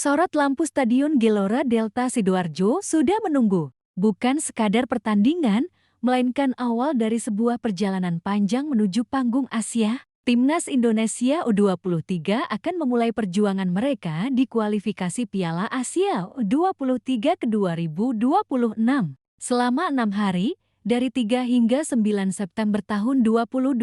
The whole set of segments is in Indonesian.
Sorot lampu Stadion Gelora Delta Sidoarjo sudah menunggu. Bukan sekadar pertandingan, melainkan awal dari sebuah perjalanan panjang menuju panggung Asia. Timnas Indonesia U23 akan memulai perjuangan mereka di kualifikasi Piala Asia U23 ke 2026. Selama 6 hari, dari 3 hingga 9 September tahun 2025,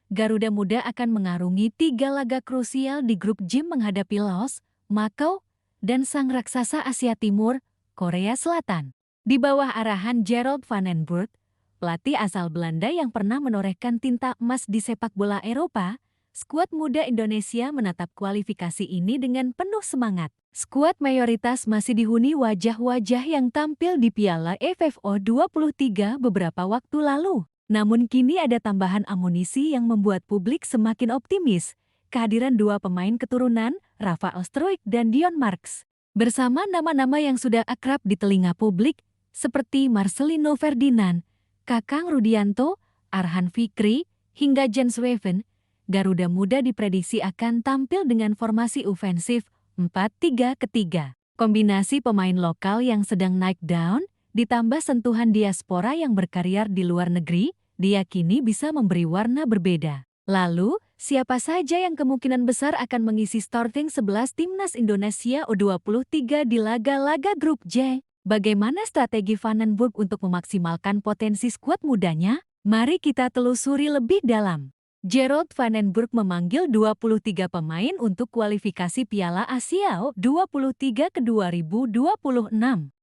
Garuda Muda akan mengarungi 3 laga krusial di grup J menghadapi Laos, Makau, dan sang raksasa Asia Timur, Korea Selatan. Di bawah arahan Gerald van den Burg, pelatih asal Belanda yang pernah menorehkan tinta emas di sepak bola Eropa, skuad muda Indonesia menatap kualifikasi ini dengan penuh semangat. Skuad mayoritas masih dihuni wajah-wajah yang tampil di Piala AFF U23 beberapa waktu lalu. Namun kini ada tambahan amunisi yang membuat publik semakin optimis. Kehadiran 2 pemain keturunan, Rafael Struijk dan Dion Marks, bersama nama-nama yang sudah akrab di telinga publik, seperti Marcelino Ferdinand, Kakang Rudianto, Arhan Fikri, hingga Jens Weven, Garuda Muda diprediksi akan tampil dengan formasi ofensif 4-3-3. Kombinasi pemain lokal yang sedang naik daun, ditambah sentuhan diaspora yang berkarir di luar negeri, diyakini bisa memberi warna berbeda. Lalu, siapa saja yang kemungkinan besar akan mengisi starting 11 Timnas Indonesia U23 di laga-laga grup J? Bagaimana strategi Van den Burg untuk memaksimalkan potensi skuad mudanya? Mari kita telusuri lebih dalam. Gerald van den Burg memanggil 23 pemain untuk kualifikasi Piala Asia U23 ke 2026.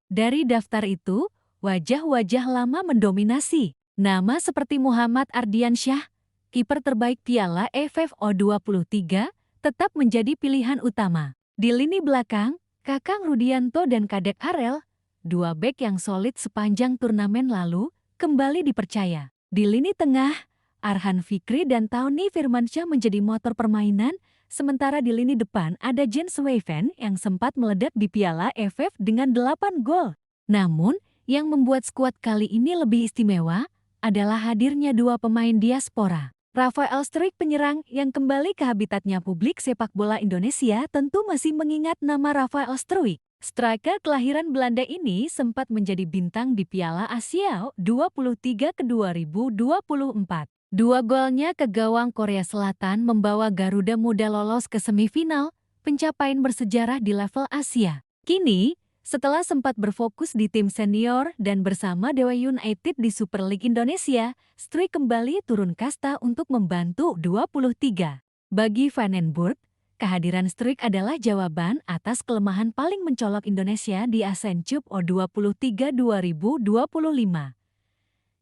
Dari daftar itu, wajah-wajah lama mendominasi. Nama seperti Muhammad Ardiansyah, kiper terbaik Piala AFF U23, tetap menjadi pilihan utama. Di lini belakang, Kakang Rudianto dan Kadek Arel, 2 bek yang solid sepanjang turnamen lalu, kembali dipercaya. Di lini tengah, Arhan Fikri dan Tauni Firmansyah menjadi motor permainan, sementara di lini depan ada Jens Weven yang sempat meledak di Piala AFF dengan 8 gol. Namun, yang membuat skuad kali ini lebih istimewa adalah hadirnya 2 pemain diaspora. Rafael Struijk, penyerang yang kembali ke habitatnya publik sepak bola Indonesia, tentu masih mengingat nama Rafael Struijk. Striker kelahiran Belanda ini sempat menjadi bintang di Piala Asia U23 ke 2024. 2 golnya ke gawang Korea Selatan membawa Garuda Muda lolos ke semifinal, pencapaian bersejarah di level Asia. Kini, setelah sempat berfokus di tim senior dan bersama Dewa United di Super League Indonesia, Struijk kembali turun kasta untuk membantu 23. Bagi Van den Burg, kehadiran Struijk adalah jawaban atas kelemahan paling mencolok Indonesia di Asian Cup U23 2025.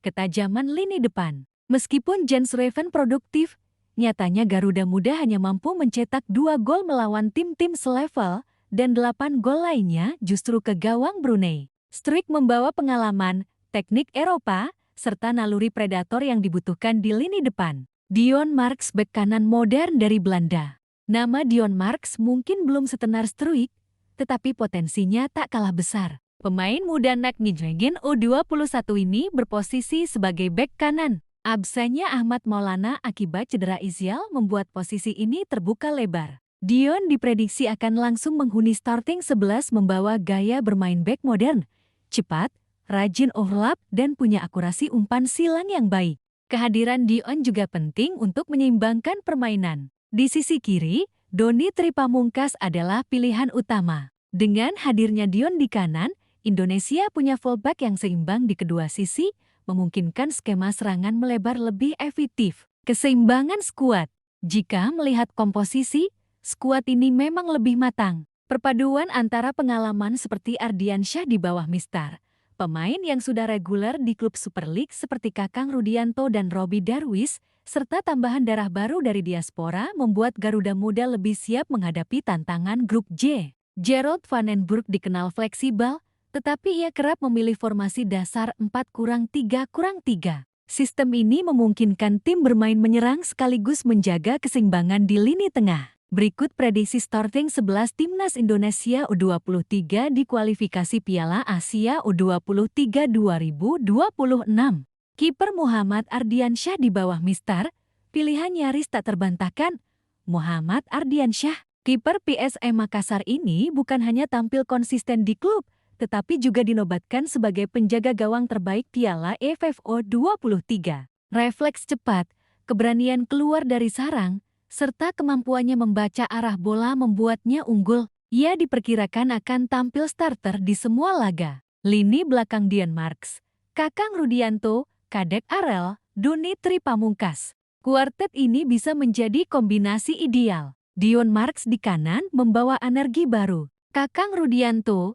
Ketajaman lini depan. Meskipun Jens Weven produktif, nyatanya Garuda Muda hanya mampu mencetak 2 gol melawan tim-tim selevel, dan 8 gol lainnya justru ke gawang Brunei. Struijk membawa pengalaman, teknik Eropa, serta naluri predator yang dibutuhkan di lini depan. Dion Marks, bek kanan modern dari Belanda. Nama Dion Marks mungkin belum setenar Struijk, tetapi potensinya tak kalah besar. Pemain muda Nijmegen U21 ini berposisi sebagai bek kanan. Absennya Ahmad Maulana akibat cedera Izial membuat posisi ini terbuka lebar. Dion diprediksi akan langsung menghuni starting 11 membawa gaya bermain bek modern, cepat, rajin overlap, dan punya akurasi umpan silang yang baik. Kehadiran Dion juga penting untuk menyeimbangkan permainan. Di sisi kiri, Doni Tripamungkas adalah pilihan utama. Dengan hadirnya Dion di kanan, Indonesia punya fullback yang seimbang di kedua sisi, memungkinkan skema serangan melebar lebih efektif. Keseimbangan skuad. Jika melihat komposisi, skuad ini memang lebih matang. Perpaduan antara pengalaman seperti Ardiansyah di bawah Mistar, pemain yang sudah reguler di klub Super League seperti Kakang Rudianto dan Robbie Darwish, serta tambahan darah baru dari diaspora membuat Garuda Muda lebih siap menghadapi tantangan grup J. Gerald van den Burg dikenal fleksibel, tetapi ia kerap memilih formasi dasar 4-3-3. Sistem ini memungkinkan tim bermain menyerang sekaligus menjaga keseimbangan di lini tengah. Berikut prediksi starting 11 Timnas Indonesia U23 di kualifikasi Piala Asia U23 2026. Kiper Muhammad Ardiansyah di bawah Mistar, pilihan nyaris tak terbantahkan. Muhammad Ardiansyah, Kiper PSM Makassar ini bukan hanya tampil konsisten di klub, tetapi juga dinobatkan sebagai penjaga gawang terbaik Piala AFF 23. Refleks cepat, keberanian keluar dari sarang, serta kemampuannya membaca arah bola membuatnya unggul. Ia diperkirakan akan tampil starter di semua laga. Lini belakang Dion Marks, Kakang Rudianto, Kadek Arel, Doni Tri Pamungkas. Kuartet ini bisa menjadi kombinasi ideal. Dion Marks di kanan membawa energi baru. Kakang Rudianto,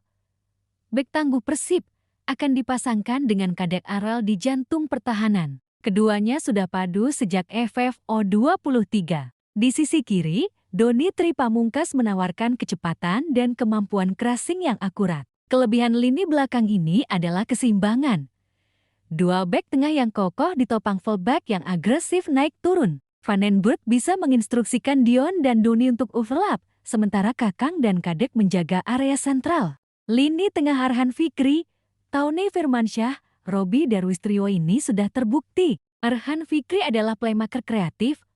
bek tangguh Persib, akan dipasangkan dengan Kadek Arel di jantung pertahanan. Keduanya sudah padu sejak AFF 23. Di sisi kiri, Doni Tri Pamungkas menawarkan kecepatan dan kemampuan crossing yang akurat. Kelebihan lini belakang ini adalah keseimbangan. Dua bek tengah yang kokoh ditopang fullback yang agresif naik turun. Vandenburg bisa menginstruksikan Dion dan Doni untuk overlap, sementara Kakang dan Kadek menjaga area sentral. Lini tengah Arhan Fikri, Tauni Firmansyah, Robi Darwis trio ini sudah terbukti. Arhan Fikri adalah playmaker kreatif,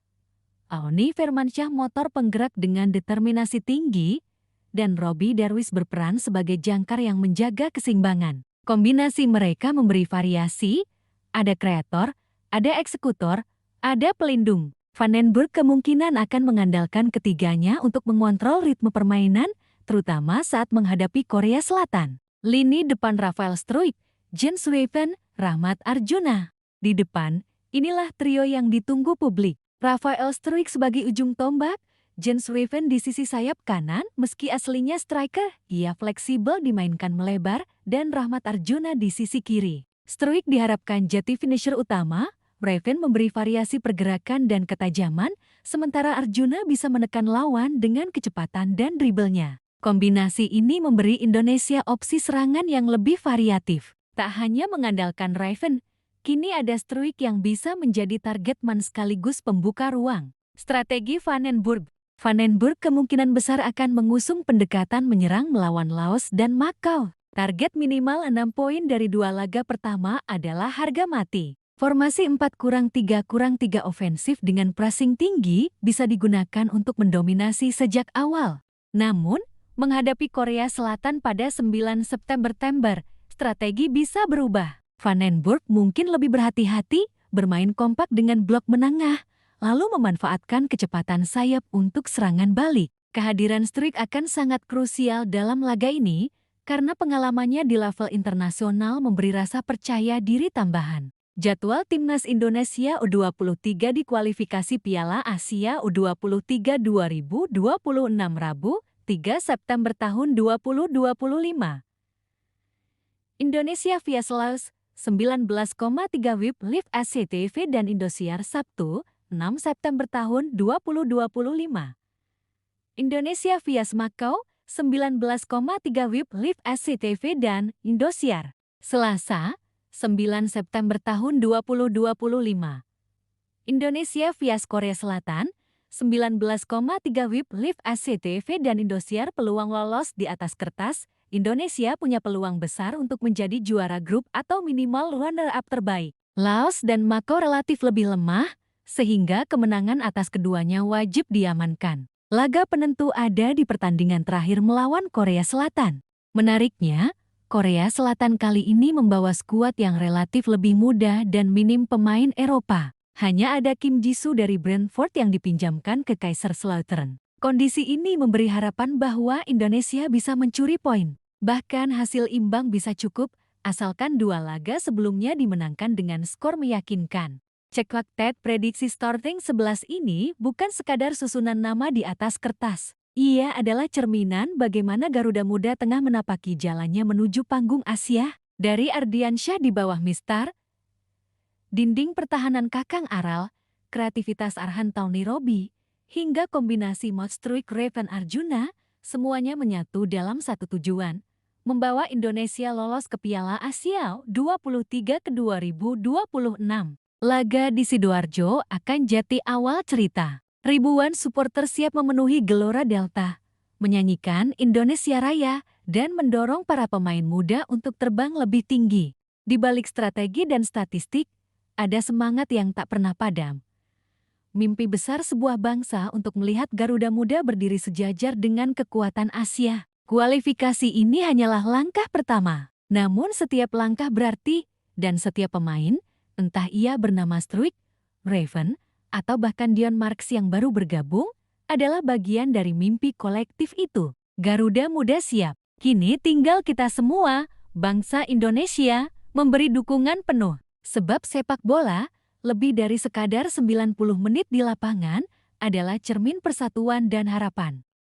Tauni Firmansyah motor penggerak dengan determinasi tinggi, dan Robi Darwis berperan sebagai jangkar yang menjaga keseimbangan. Kombinasi mereka memberi variasi, ada kreator, ada eksekutor, ada pelindung. Vandenburg kemungkinan akan mengandalkan ketiganya untuk mengontrol ritme permainan, terutama saat menghadapi Korea Selatan. Lini depan Rafael Struijk, Jens Weven, Rahmat Arjuna. Di depan, inilah trio yang ditunggu publik. Rafael Struijk sebagai ujung tombak, Jens Weven di sisi sayap kanan, meski aslinya striker, ia fleksibel dimainkan melebar, dan Rahmat Arjuna di sisi kiri. Struijk diharapkan jadi finisher utama, Weven memberi variasi pergerakan dan ketajaman, sementara Arjuna bisa menekan lawan dengan kecepatan dan dribblenya. Kombinasi ini memberi Indonesia opsi serangan yang lebih variatif. Tak hanya mengandalkan Weven, kini ada Struijk yang bisa menjadi target man sekaligus pembuka ruang. Strategi Vandenburg. Vandenburg kemungkinan besar akan mengusung pendekatan menyerang melawan Laos dan Makau. Target minimal 6 poin dari 2 laga pertama adalah harga mati. Formasi 4-3-3 ofensif dengan pressing tinggi bisa digunakan untuk mendominasi sejak awal. Namun, menghadapi Korea Selatan pada 9 September, strategi bisa berubah. Vandenburg mungkin lebih berhati-hati, bermain kompak dengan blok menengah, lalu memanfaatkan kecepatan sayap untuk serangan balik. Kehadiran Struijk akan sangat krusial dalam laga ini, karena pengalamannya di level internasional memberi rasa percaya diri tambahan. Jadwal Timnas Indonesia U23 di kualifikasi Piala Asia U23 2026 Rabu, 3 September tahun 2025. Indonesia vs Laos, 19,3 WIB Live SCTV dan Indosiar Sabtu, 6 September tahun 2025. Indonesia vs Makau, 19,3 WIB Live SCTV dan Indosiar. Selasa, 9 September tahun 2025. Indonesia vs Korea Selatan, 19,3 WIB Live SCTV dan Indosiar peluang lolos di atas kertas. Indonesia punya peluang besar untuk menjadi juara grup atau minimal runner-up terbaik. Laos dan Makau relatif lebih lemah, sehingga kemenangan atas keduanya wajib diamankan. Laga penentu ada di pertandingan terakhir melawan Korea Selatan. Menariknya, Korea Selatan kali ini membawa skuad yang relatif lebih muda dan minim pemain Eropa. Hanya ada Kim Jisoo dari Brentford yang dipinjamkan ke Kaiserslautern. Kondisi ini memberi harapan bahwa Indonesia bisa mencuri poin. Bahkan hasil imbang bisa cukup, asalkan 2 laga sebelumnya dimenangkan dengan skor meyakinkan. Cekwaktet prediksi starting 11 ini bukan sekadar susunan nama di atas kertas. Ia adalah cerminan bagaimana Garuda Muda tengah menapaki jalannya menuju panggung Asia. Dari Ardiansyah di bawah Mistar, dinding pertahanan Kakang Arel, kreativitas Arhan Tauni Robi, hingga kombinasi Mod Struijk Reven Arjuna, semuanya menyatu dalam satu tujuan, membawa Indonesia lolos ke Piala Asia 23 ke 2026. Laga di Sidoarjo akan jadi awal cerita. Ribuan supporter siap memenuhi Gelora Delta, menyanyikan Indonesia Raya, dan mendorong para pemain muda untuk terbang lebih tinggi. Di balik strategi dan statistik, ada semangat yang tak pernah padam. Mimpi besar sebuah bangsa untuk melihat Garuda Muda berdiri sejajar dengan kekuatan Asia. Kualifikasi ini hanyalah langkah pertama. Namun setiap langkah berarti, dan setiap pemain, entah ia bernama Struijk, Raven, atau bahkan Dion Marks yang baru bergabung, adalah bagian dari mimpi kolektif itu. Garuda Muda siap. Kini tinggal kita semua, bangsa Indonesia, memberi dukungan penuh. Sebab sepak bola, lebih dari sekadar 90 menit di lapangan, adalah cermin persatuan dan harapan.